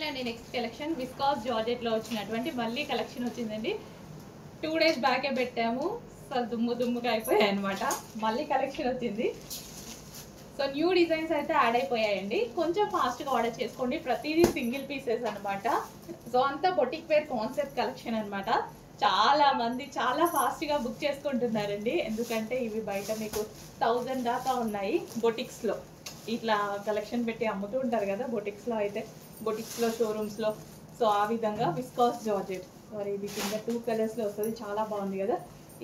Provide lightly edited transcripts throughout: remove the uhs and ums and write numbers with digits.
ఇదేనండి next collection viscous georgette లో వచ్చినటువంటి మళ్ళీ కలెక్షన్ వచ్చిందండి. 2 days బ్యాకే పెట్టాము, అసలు దుమ్ముగా అయిపోయాయి అనమాట. మళ్ళీ కలెక్షన్ వచ్చింది. సో న్యూ డిజైన్స్ అయితే యాడ్ అయిపోయాయండి. కొంచెం ఫాస్ట్గా ఆర్డర్ చేసుకోండి. ప్రతిదీ సింగిల్ పీసెస్ అనమాట. సో అంతా బొటిక్ వేర్ కాన్సెప్ట్ కలెక్షన్ అనమాట. చాలా మంది చాలా ఫాస్ట్గా బుక్ చేసుకుంటున్నారండి. ఎందుకంటే ఇవి బయట మీకు 1000 దాకా ఉన్నాయి బొటిక్స్లో. ఇట్లా కలెక్షన్ పెట్టి అమ్ముతూ ఉంటారు కదా బొటిక్స్లో, అయితే బొటిక్స్లో షోరూమ్స్లో. సో ఆ విధంగా విస్కాస్ జార్జెట్. మరి ఇది కింద 2 కలర్స్లో వస్తుంది. చాలా బాగుంది కదా.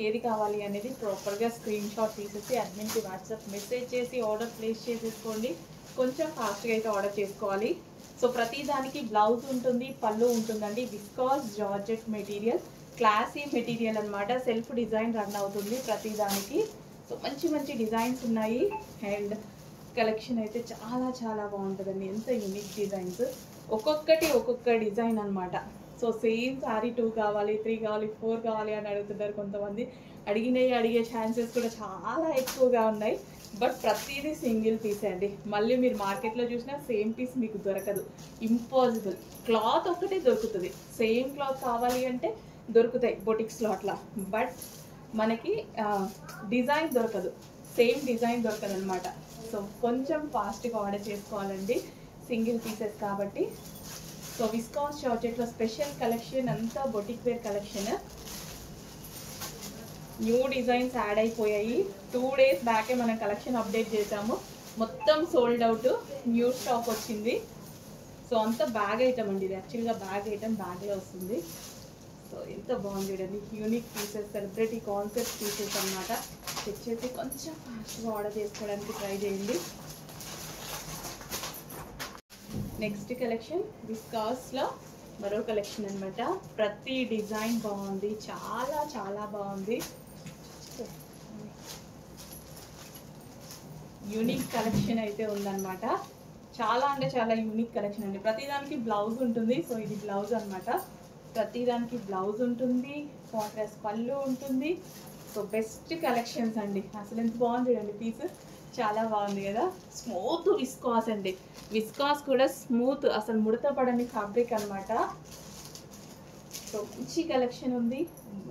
ఏది కావాలి అనేది ప్రాపర్గా స్క్రీన్ షాట్ తీసేసి అడ్మిన్కి వాట్సాప్ మెసేజ్ చేసి ఆర్డర్ ప్లేస్ చేసేసుకోండి. కొంచెం ఫాస్ట్గా అయితే ఆర్డర్ చేసుకోవాలి. సో ప్రతి దానికి బ్లౌజ్ ఉంటుంది, పళ్ళు ఉంటుందండి. Viscous georgette material, classy material అనమాట. సెల్ఫ్ డిజైన్ రన్ అవుతుంది ప్రతి దానికి. సో మంచి మంచి డిజైన్స్ ఉన్నాయి. అండ్ కలెక్షన్ అయితే చాలా చాలా బాగుంటుందండి. ఎంత యూనిక్ డిజైన్స్, ఒక్కొక్కటి ఒక్కొక్క డిజైన్ అనమాట. సో సేమ్ సారీ 2 కావాలి, 3 కావాలి, 4 కావాలి అని అడుగుతున్నారు కొంతమంది. అడిగే ఛాన్సెస్ కూడా చాలా ఎక్కువగా ఉన్నాయి. బట్ ప్రతిదీ సింగిల్ పీస్ అండి. మళ్ళీ మీరు మార్కెట్లో చూసినా సేమ్ పీస్ మీకు దొరకదు, ఇంపాసిబుల్. క్లాత్ ఒక్కటే దొరుకుతుంది. సేమ్ క్లాత్ కావాలి అంటే దొరుకుతాయి బొటిక్స్లో అట్లా. బట్ మనకి డిజైన్ దొరకదు, సేమ్ డిజైన్ దొరకదు అనమాట. సో కొంచెం ఫాస్ట్గా ఆర్డర్ చేసుకోవాలండి, సింగిల్ పీసెస్ కాబట్టి. సో విస్కాస్ జార్జెట్లో స్పెషల్ కలెక్షన్ అంతా boutique wear collection. New designs add అయిపోయాయి. 2 days బ్యాకే మనం కలెక్షన్ అప్డేట్ చేసాము. మొత్తం సోల్డ్ అవుట్, న్యూ స్టాక్ వచ్చింది. సో అంతా బ్యాగ్ ఐటమ్ అండి. ఇది యాక్చువల్గా బ్యాగ్ ఐటమ్, బ్యాగ్లో వస్తుంది. సో ఎంత బాగుంది చూడండి. Unique pieces, celebrity concept pieces అనమాట. చెక్ చేసి కొంచెం ఫాస్ట్గా ఆర్డర్ చేసుకోవడానికి ట్రై చేయండి. నెక్స్ట్ కలెక్షన్ విస్కాస్లో మరో కలెక్షన్ అనమాట. ప్రతి డిజైన్ బాగుంది, చాలా చాలా బాగుంది. యూనిక్ కలెక్షన్ అయితే ఉందన్నమాట. చాలా అంటే చాలా యూనిక్ కలెక్షన్ అండి. ప్రతిదానికి బ్లౌజ్ ఉంటుంది. సో ఇది బ్లౌజ్ అనమాట. ప్రతిదానికి బ్లౌజ్ ఉంటుంది, కాంట్రాస్ట్ పళ్ళు ఉంటుంది. సో బెస్ట్ కలెక్షన్స్ అండి. అసలు ఎంత బాగుంది చూడండి పీస్, చాలా బాగుంది కదా. స్మూత్ విస్కాస్ అండి. విస్కాస్ కూడా స్మూత్, అసలు ముడత పడని ఫ్యాబ్రిక్ అనమాట. సో మంచి కలెక్షన్ ఉంది.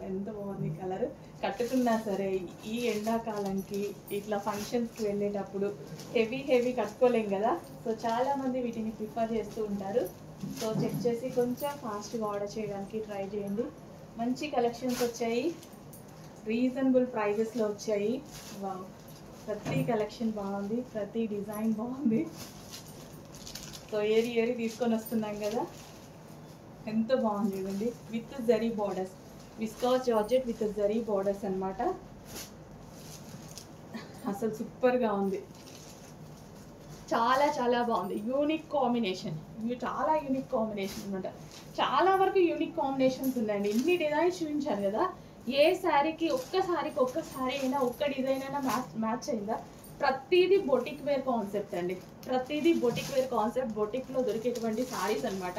ఎంత బాగుంది కలర్. కట్టుకున్నా సరే ఈ ఎండాకాలంకి ఇట్లా ఫంక్షన్స్కి వెళ్ళేటప్పుడు హెవీ కట్టుకోలేం కదా. సో చాలామంది వీటిని ప్రిఫర్ చేస్తూ ఉంటారు. సో చెక్ చేసి కొంచెం ఫాస్ట్గా ఆర్డర్ చేయడానికి ట్రై చేయండి. మంచి కలెక్షన్స్ వచ్చాయి, రీజనబుల్ ప్రైజెస్లో వచ్చాయి. ప్రతి కలెక్షన్ బాగుంది, ప్రతి డిజైన్ బాగుంది. సో ఏరి తీసుకొని వస్తున్నాం కదా. ఎంత బాగుంది చూడండి. With zari borders, viscous georgette with zari borders అనమాట. అసలు సూపర్గా ఉంది, చాలా చాలా బాగుంది. యూనిక్ కాంబినేషన్, ఇవి చాలా యూనిక్ కాంబినేషన్ అనమాట. చాలా వరకు యూనిక్ కాంబినేషన్స్ ఉన్నాయండి. ఇన్ని డిజైన్స్ చూపించాను కదా. ఏ శారీకి ఒక్క శారీ అయినా ఒక్క డిజైన్ అయినా మ్యాచ్ అయిందా? ప్రతిదీ బొటిక్ వేర్ కాన్సెప్ట్ అండి. ప్రతిదీ బొటిక్ వేర్ కాన్సెప్ట్. బొటిక్లో దొరికేటువంటి శారీస్ అనమాట.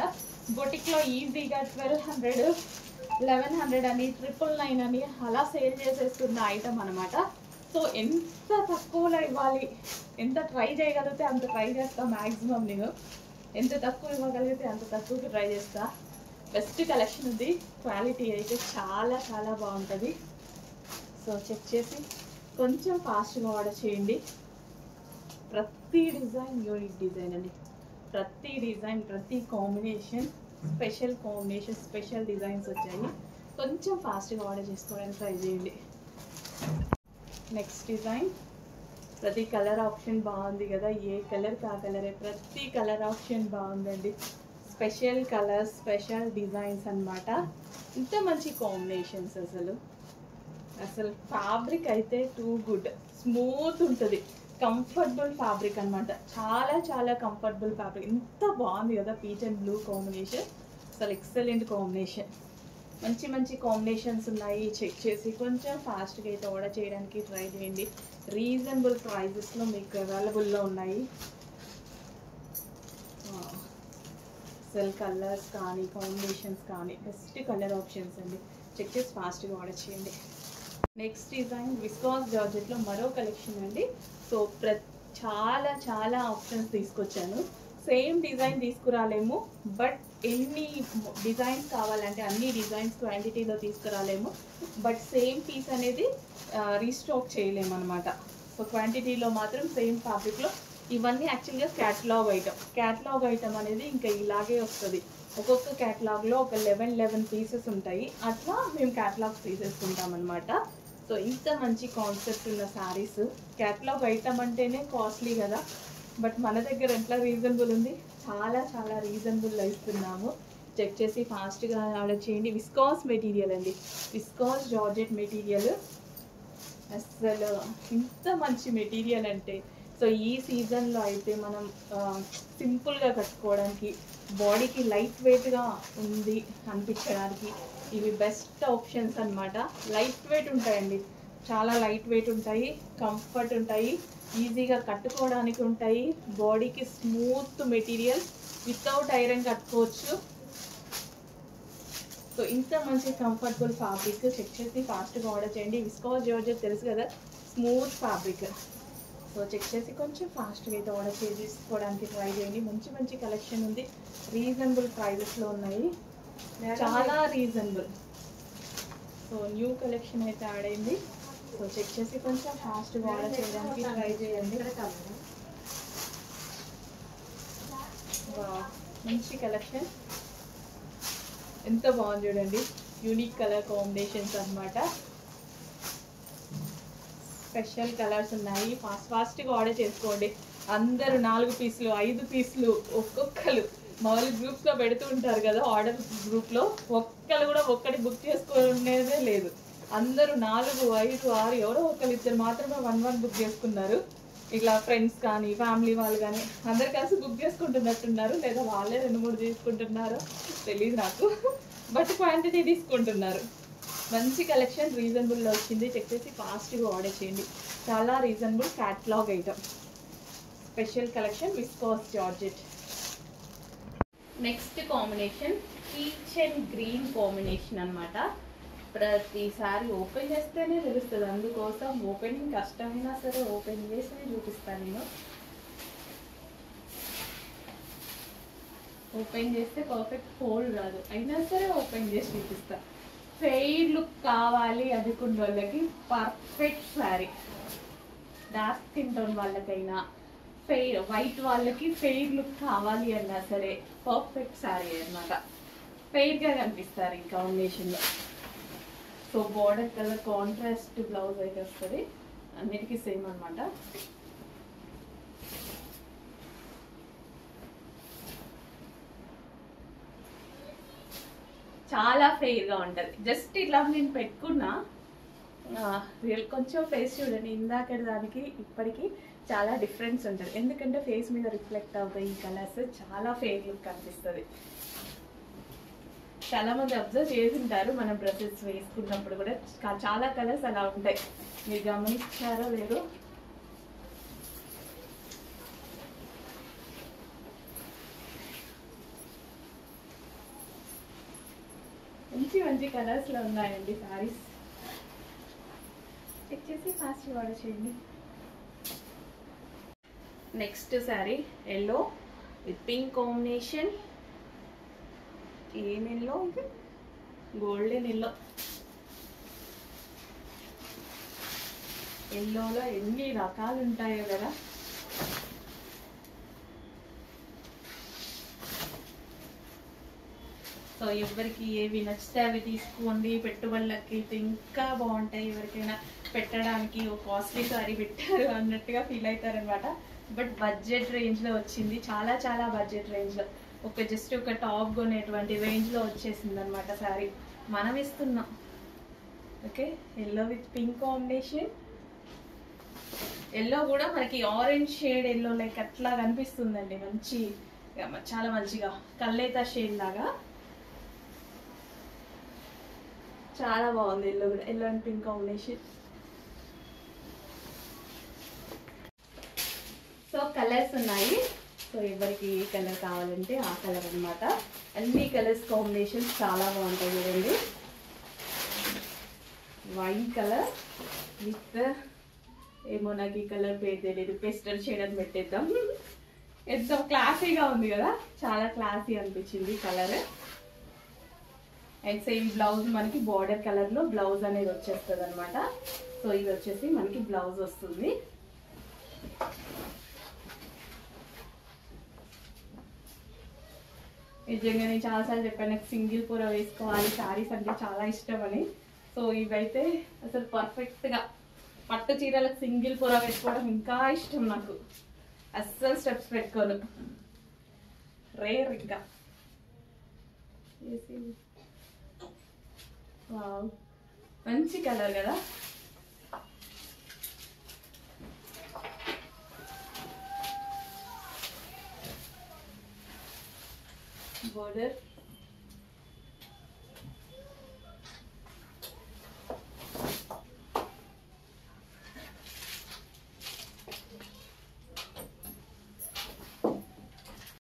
బొటిక్లో ఈజీగా 1200, 1100 అని, 999 అని అలా సేల్ చేసేస్తున్న ఐటమ్ అనమాట. సో ఎంత తక్కువలో ఇవ్వాలి, ఎంత ట్రై చేయగలిగితే అంత ట్రై చేస్తా. మ్యాక్సిమం నేను ఎంత తక్కువ ఇవ్వగలిగితే అంత తక్కువకి ట్రై చేస్తా. బెస్ట్ కలెక్షన్ ఉంది. క్వాలిటీ అయితే చాలా చాలా బాగుంటుంది. సో చెక్ చేసి కొంచెం ఫాస్ట్గా ఆర్డర్ చేయండి. ప్రతి డిజైన్ యూనిక్ డిజైన్ అండి. ప్రతి డిజైన్, ప్రతి combination special combination, special designs వచ్చాయి. కొంచెం ఫాస్ట్గా ఆర్డర్ చేసుకోవడానికి ట్రై చేయండి. Next design. ప్రతి కలర్ ఆప్షన్ బాగుంది కదా. ఏ కలర్ కా కలరే, ప్రతి కలర్ ఆప్షన్ బాగుందండి. స్పెషల్ కలర్స్, స్పెషల్ డిజైన్స్ అనమాట. ఇంత మంచి కాంబినేషన్స్. అసలు ఫ్యాబ్రిక్ అయితే టూ గుడ్, స్మూత్ ఉంటుంది, కంఫర్టబుల్ ఫ్యాబ్రిక్ అనమాట. చాలా చాలా కంఫర్టబుల్ ఫ్యాబ్రిక్. ఎంత బాగుంది కదా. పీచ్ అండ్ బ్లూ కాంబినేషన్, అసలు ఎక్సలెంట్ కాంబినేషన్. మంచి మంచి కాంబినేషన్స్ ఉన్నాయి. చెక్ చేసి కొంచెం ఫాస్ట్గా అయితే ఆర్డర్ చేయడానికి ట్రై చేయండి. రీజనబుల్ ప్రైజెస్లో మీకు అవైలబుల్లో ఉన్నాయి. అసలు కలర్స్ కానీ కాంబినేషన్స్ కానీ బెస్ట్ కలర్ ఆప్షన్స్ అండి. చెక్ చేసి ఫాస్ట్గా ఆర్డర్ చేయండి. నెక్స్ట్ డిజైన్ విస్కాస్ జార్జెట్లో మరో కలెక్షన్ అండి. సో చాలా చాలా ఆప్షన్స్ తీసుకొచ్చాను. సేమ్ డిజైన్ తీసుకురాలేము, బట్ ఎన్ని డిజైన్స్ కావాలంటే అన్ని డిజైన్స్ క్వాంటిటీలో తీసుకురాలేము, బట్ సేమ్ పీస్ అనేది రీస్టాక్ చేయలేము అనమాట. సో క్వాంటిటీలో మాత్రం సేమ్ ఫ్యాబ్రిక్లో. ఇవన్నీ యాక్చువల్గా క్యాటలాగ్ ఐటమ్ అనేది ఇంకా ఇలాగే వస్తుంది. ఒక్కొక్క క్యాటలాగ్లో ఒక 11 పీసెస్ ఉంటాయి. అట్లా మేము క్యాటలాగ్ తీసేసుకుంటాం అనమాట. సో ఇంత మంచి కాన్సెప్ట్ ఉన్న శారీస్, క్యాటలాగ్ ఐటమ్ అంటేనే కాస్ట్లీ కదా, బట్ మన దగ్గర ఎట్లా రీజనబుల్ ఉంది, చాలా చాలా రీజనబుల్లో ఇస్తున్నాము. చెక్ చేసి ఫాస్ట్గా ఆర్డర్ చేయండి. విస్కాస్ మెటీరియల్ అండి, విస్కాస్ జార్జెట్ మెటీరియల్. అసలు ఇంత మంచి మెటీరియల్ అంటే, సో ఈ సీజన్లో అయితే మనం సింపుల్గా కట్టుకోవడానికి, బాడీకి లైట్ వెయిట్గా ఉంది అనిపించడానికి ఇవి బెస్ట్ ఆప్షన్స్ అనమాట. లైట్ వెయిట్ ఉంటాయండి, చాలా లైట్ వెయిట్ ఉంటాయి, కంఫర్ట్ ఉంటాయి, ఈజీగా కట్టుకోవడానికి ఉంటాయి. బాడీకి స్మూత్ మెటీరియల్, వితౌట్ ఐరన్ కట్టుకోవచ్చు. సో ఇంత మంచి కంఫర్టబుల్ ఫ్యాబ్రిక్ చెక్ చేసి ఫాస్ట్గా ఆర్డర్ చేయండి. విస్కాస్ జార్జెట్ తెలుసు కదా, స్మూత్ ఫ్యాబ్రిక్. సో చెక్ చేసి కొంచెం ఫాస్ట్గా అయితే ఆర్డర్ చేసుకోవడానికి ట్రై చేయండి. మంచి మంచి కలెక్షన్ ఉంది, రీజనబుల్ ప్రైజెస్లో ఉన్నాయి, చాలా రీజనబుల్. సో న్యూ కలెక్షన్ అయితే యాడ్ అయింది. సో చెక్ చేసి కొంచెం ఫాస్ట్గా ఆర్డర్ చేయడానికి ట్రై చేయండి. మంచి కలెక్షన్, ఎంత బాగుంది చూడండి, యూనిక్ కలర్ కాంబినేషన్స్ అన్నమాట. స్పెషల్ కలర్స్ ఉన్నాయి, ఫాస్ట్గా ఆర్డర్ చేసుకోండి. అందరూ 4 పీసులు 5 పీసులు ఒక్కొక్కరు మామూలు గ్రూప్స్లో పెడుతూ ఉంటారు కదా, ఆర్డర్ గ్రూప్లో ఒక్కరు కూడా ఒక్కటి బుక్ చేసుకునేదే లేదు. అందరూ 4, 5, 6 ఎవరో ఇద్దరు మాత్రమే 1 బుక్ చేసుకున్నారు. ఇట్లా ఫ్రెండ్స్ కానీ ఫ్యామిలీ వాళ్ళు కానీ అందరు కలిసి బుక్ చేసుకుంటున్నట్టున్నారు, లేదా వాళ్ళే 2-3 తీసుకుంటున్నారో తెలియదు నాకు, బట్ క్వాంటిటీ తీసుకుంటున్నారు. మంచి కలెక్షన్ రీజనబుల్లో వచ్చింది. చెక్ చేసి ఫాస్ట్గా ఆర్డర్ చేయండి, చాలా reasonable catalogue item. Special collection viscous georgette. Next combination peach and green combination అనమాట. ప్రతిసారి ఓపెన్ చేస్తేనే తెలుస్తుంది, అందుకోసం ఓపెనింగ్ కష్టమైనా సరే ఓపెన్ చేసి చూపిస్తాను నేను. ఓపెన్ చేస్తే పర్ఫెక్ట్ ఫోల్డ్ రాదు, అయినా సరే ఓపెన్ చేసి చూపిస్తా. ఫెయిర్ లుక్ కావాలి అనుకున్న వాళ్ళకి perfect sari. Dark skin tone వాళ్ళకైనా ఫెయిర్ వైట్ వాళ్ళకి ఫెయిర్ లుక్ కావాలి అన్నా సరే పర్ఫెక్ట్ శారీ అన్నమాట. ఫెయిర్గా కనిపిస్తారు ఈ కాంబినేషన్లో. So border colour contrast blouse అయితే వస్తుంది, అన్నిటికీ సేమ్ అనమాట. చాలా ఫెయిర్గా ఉంటుంది. జస్ట్ ఇట్లా నేను పెట్టుకున్నా కొంచెం ఫేస్ చూడండి, ఇందాక దానికి ఇప్పటికీ చాలా డిఫరెన్స్ ఉంటుంది, ఎందుకంటే ఫేస్ మీద రిఫ్లెక్ట్ అవుతాయి ఈ కలర్స్. చాలా ఫెయిర్ లుక్ కనిపిస్తుంది. చాలా మంది అబ్జర్వ్ చేసి ఉంటారు, మనం డ్రెస్సెస్ వేసుకున్నప్పుడు కూడా చాలా కలర్స్ అలా ఉంటాయి, మీరు గమనించారో లేదో. మంచి మంచి కలర్స్లో ఉన్నాయండి శారీస్. చెక్ చేసి ఫాస్ట్ ఆర్డర్ చేయండి. Next sari yellow with pink combination. ఏం ఎల్లో ఇది, గోల్డెన్ ఎల్లో. ఎల్లోలో ఎన్ని రకాలు ఉంటాయో కదా. సో ఎవరికి ఏవి నచ్చితే అవి తీసుకోండి, పెట్టుబడులకి అయితే ఇంకా బాగుంటాయి. ఎవరికైనా పెట్టడానికి ఒక కాస్ట్లీ సారీ పెట్టారు అన్నట్టుగా ఫీల్ అవుతారనమాట. బట్ బడ్జెట్ రేంజ్లో వచ్చింది, చాలా చాలా బడ్జెట్ రేంజ్లో. జస్ట్ ఒక టాప్ కొనేటువంటి రేంజ్లో వచ్చేసింది అనమాట శారీ, మనం ఇస్తున్నాం. Okay, yellow with pink combination. Yellow కూడా మనకి ఆరెంజ్ షేడ్ ఎల్లో లైక్ అట్లా కనిపిస్తుందండి, మంచి చాలా మంచిగా కల్లేతా షేడ్ లాగా. చాలా బాగుంది ఎల్లో కూడా, yellow and pink combination. So colours ఉన్నాయి, సో ఎవరికి ఏ కలర్ కావాలంటే ఆ కలర్ అనమాట. అన్ని కలర్స్ కాంబినేషన్స్ చాలా బాగుంటాయి చూడండి. వైన్ కలర్ విత్ ఏమో నాకు ఈ కలర్ పేరు తెలియదు, పేస్టల్ షేడ్ అని పెట్టేద్దాం. ఎంతో క్లాసీగా ఉంది కదా, చాలా క్లాసీ అనిపించింది కలర్. అండ్ సేమ్ బ్లౌజ్ మనకి బార్డర్ కలర్లో బ్లౌజ్ అనేది వచ్చేస్తుంది అనమాట. సో ఇది వచ్చేసి మనకి బ్లౌజ్ వస్తుంది. నిజంగా నేను చాలాసార్లు చెప్పాను నాకు సింగిల్ పొర వేసుకోవాలి, శారీస్ అంటే చాలా ఇష్టం అని. సో ఇవైతే అసలు పర్ఫెక్ట్గా పట్టు చీరలకు సింగిల్ పొర వేసుకోవడం ఇంకా ఇష్టం నాకు. అస్సలు స్టెప్స్ పెట్టుకోను, రేర్ ఇంకా. వావ్, మంచి కలర్ కదా. బోర్డర్